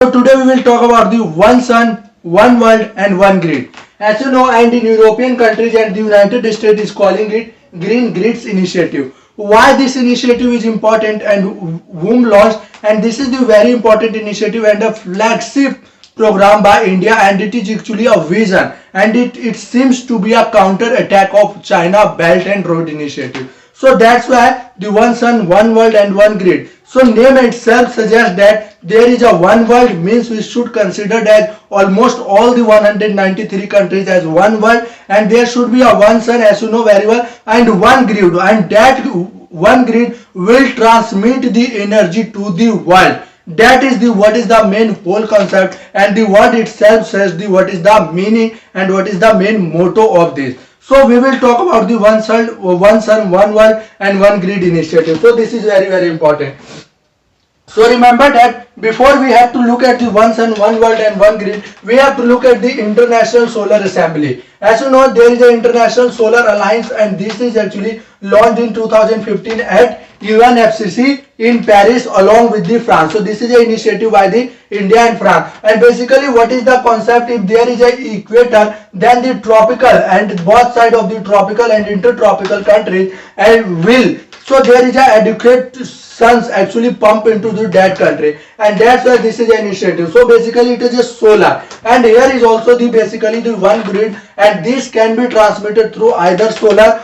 So today we will talk about the one sun, one world and one grid. As you know, and in European countries and the United States is calling it Green Grids Initiative. Why this initiative is important and whom launched, and this is the very important initiative and a flagship program by India, and it is actually a vision, and it seems to be a counter attack of China Belt and Road Initiative. So that's why the one sun, one world and one grid. So name itself suggests that there is a one world, means we should consider that almost all the 193 countries as one world, and there should be a one sun, as you know very well, and one grid, and that one grid will transmit the energy to the world. That is the what is the main whole concept, and the word itself says the what is the meaning and what is the main motto of this. So we will talk about the one sun, one world and one grid initiative. So this is very important. So remember that before we have to look at the one sun, one world and one grid, we have to look at the International Solar Assembly. As you know, there is the International Solar Alliance, and this is actually launched in 2015 at UNFCCC in Paris along with the France. So this is an initiative by the India and France. And basically what is the concept? If there is an equator, then the tropical and both sides of the tropical and intertropical countries and will, so there is a adequate suns actually pump into that country, and that's why this is an initiative. So basically it is a solar, and here is also the basically the one grid, and this can be transmitted through either solar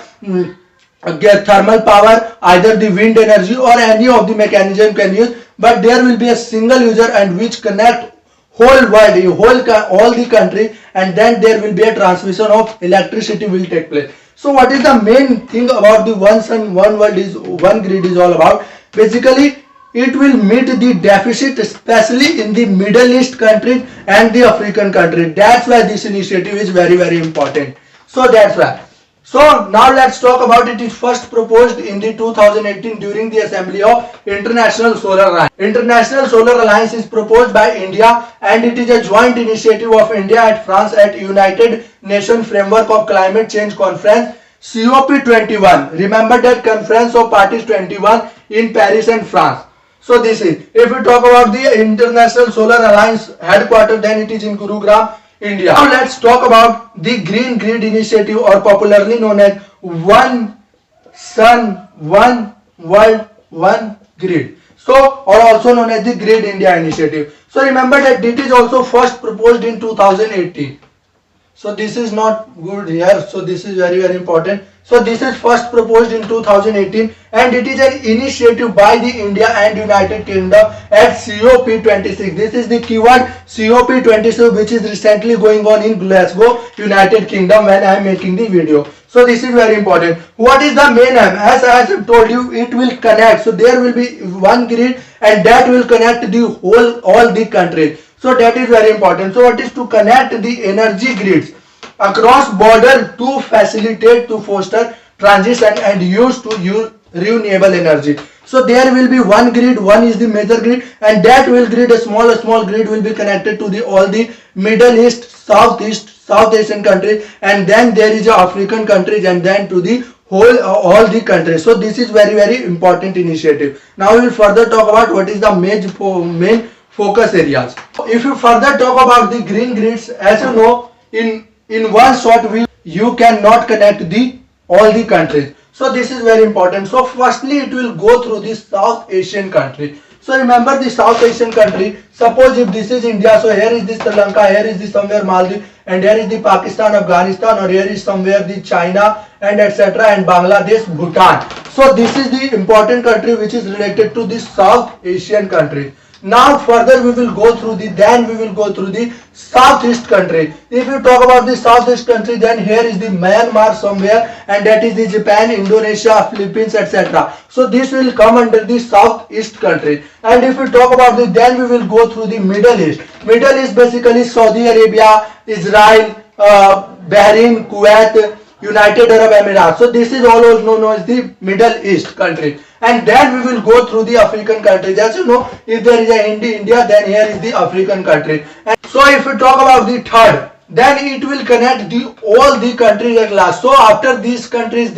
thermal power, either the wind energy or any of the mechanism can use, but there will be a single user and which connect whole world, all the country, and then there will be a transmission of electricity will take place. So what is the main thing about the one sun, one world is one grid is all about? Basically it will meet the deficit especially in the Middle East countries and the African country. That's why this initiative is very important. So that's why. So now let's talk about it. It first proposed in the 2018 during the assembly of International Solar Alliance. International Solar Alliance is proposed by India, and it is a joint initiative of India and France at United Nations Framework of Climate Change Conference COP21. Remember that Conference of Parties 21 in Paris and France. So this is, if we talk about the International Solar Alliance headquarters, then it is in Gurugram, India. Now let's talk about the Green Grid Initiative, or popularly known as One Sun, One World, One Grid. So, or also known as the Grid India Initiative. So remember that it is also first proposed in 2018. So this is not good here. So this is very important. So this is first proposed in 2018, and it is an initiative by the India and United Kingdom at COP26. This is the keyword COP26, which is recently going on in Glasgow, United Kingdom, when I am making the video. So this is very important. What is the main aim? As I have told you, it will connect. So there will be one grid, and that will connect the whole, all the countries. So that is very important. So what is to connect the energy grids across border to facilitate, to foster transition and use to use renewable energy. So there will be one grid, one is the major grid, and that will grid, a small grid will be connected to the all the Middle East, South Asian countries, and then there is a African countries, and then to the whole all the countries. So this is very important initiative. Now we will further talk about what is the main focus areas. If you further talk about the green grids, as you know, in one shot you cannot connect the all the countries. So this is very important. So firstly it will go through the South Asian country. So remember the South Asian country, suppose if this is India, so here is the Sri Lanka, here is the somewhere Maldives, and here is the Pakistan, Afghanistan, or here is somewhere the China and etc. and Bangladesh, Bhutan. So this is the important country which is related to the South Asian country. Now further we will go through the Southeast country. If you talk about the Southeast country, then here is the Myanmar somewhere, and that is the Japan, Indonesia, Philippines, etc. So this will come under the Southeast country. And if we talk about the, then we will go through the Middle East. Middle East basically Saudi Arabia, Israel, Bahrain, Kuwait, United Arab Emirates. So this is all known as the Middle East country. And then we will go through the African countries. As you know, if there is a India, then here is the African country. And so if we talk about the third, then it will connect all the countries at last. So after these countries,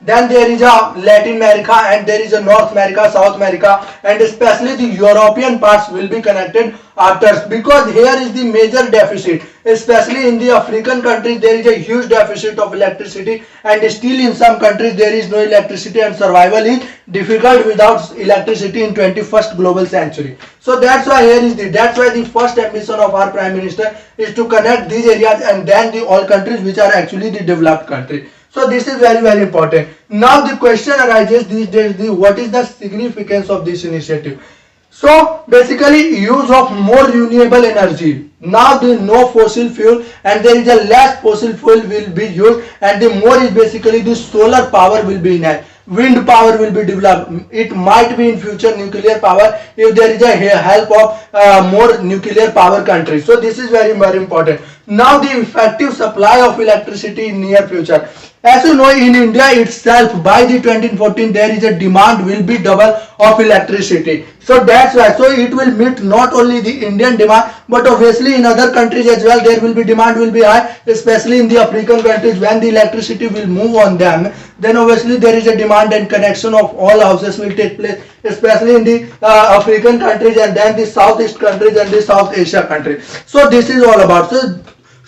then there is a Latin America, and there is a North America, South America, and especially the European parts will be connected after, because here is the major deficit, especially in the African countries there is a huge deficit of electricity, and still in some countries there is no electricity, and survival is difficult without electricity in 21st global century. So that's why the first ambition of our Prime Minister is to connect these areas and then the all countries which are actually the developed country. So this is very important. Now the question arises these days, what is the significance of this initiative? So basically use of more renewable energy. Now there is no fossil fuel, and there is a less fossil fuel will be used, and the more is basically the solar power will be enhanced. Wind power will be developed. It might be in future nuclear power if there is a help of more nuclear power countries. So this is very important. Now the effective supply of electricity in near future. As you know, in India itself by the 2014 there is a demand will be double of electricity. So that's why, so it will meet not only the Indian demand but obviously in other countries as well there will be demand will be high, especially in the African countries. When the electricity will move on them, then obviously there is a demand and connection of all houses will take place, especially in the African countries, and then the Southeast countries and the South Asia countries. So this is all about.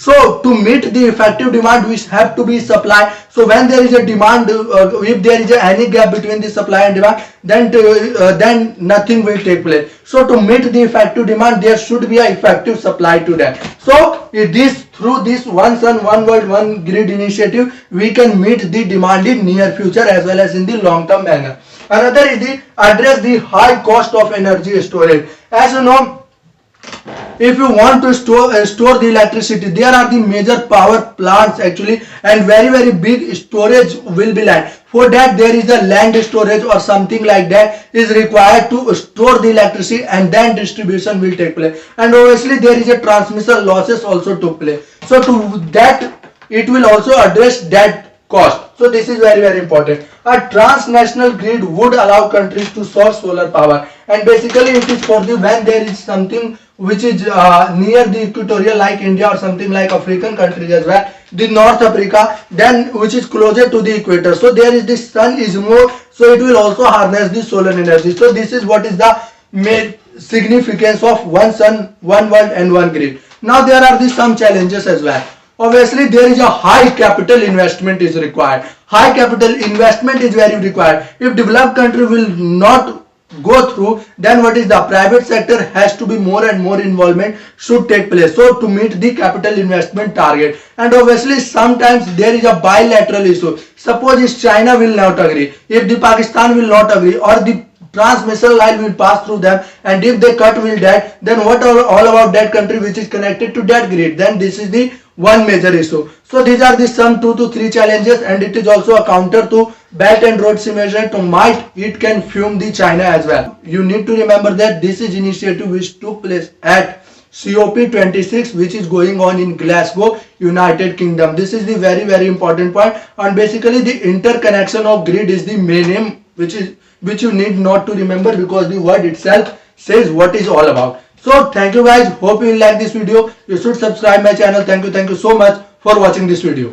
So to meet the effective demand we have to be supply. So when there is a demand, if there is any gap between the supply and demand, then nothing will take place. So to meet the effective demand there should be an effective supply to that. So through this One Sun One World One Grid initiative we can meet the demand in near future as well as in the long term manner. Another is the address the high cost of energy storage. As you know, if you want to store the electricity, there are the major power plants actually, and very big storage will be land. For that there is a land storage or something like that is required to store the electricity, and then distribution will take place, and obviously there is a transmission losses also took place. So to that it will also address that cost. So this is very important. A transnational grid would allow countries to source solar power, and basically it is for the when there is something which is near the equatorial like India or something like African countries as well, the North Africa, then which is closer to the equator. So there is the sun is more, so it will also harness the solar energy. So this is what is the main significance of One Sun, One World and One Grid. Now there are some challenges as well. Obviously there is a high capital investment is required. High capital investment is very required. If developed country will not go through, then what is the private sector has to be more and more involvement should take place, so to meet the capital investment target. And obviously sometimes there is a bilateral issue. Suppose if China will not agree, if the Pakistan will not agree, or the transmission line will pass through them, and if they cut will that, then what all about that country which is connected to that grid, then this is the one major issue. So these are the some 2 to 3 challenges, and it is also a counter to Belt and Road Initiative. To might it can fume the China as well. You need to remember that this is initiative which took place at COP26, which is going on in Glasgow, United Kingdom. This is the very important point, and basically the interconnection of grid is the main aim, which you need not to remember because the word itself says what is all about. So thank you guys, hope you like this video. You should subscribe my channel. Thank you so much for watching this video.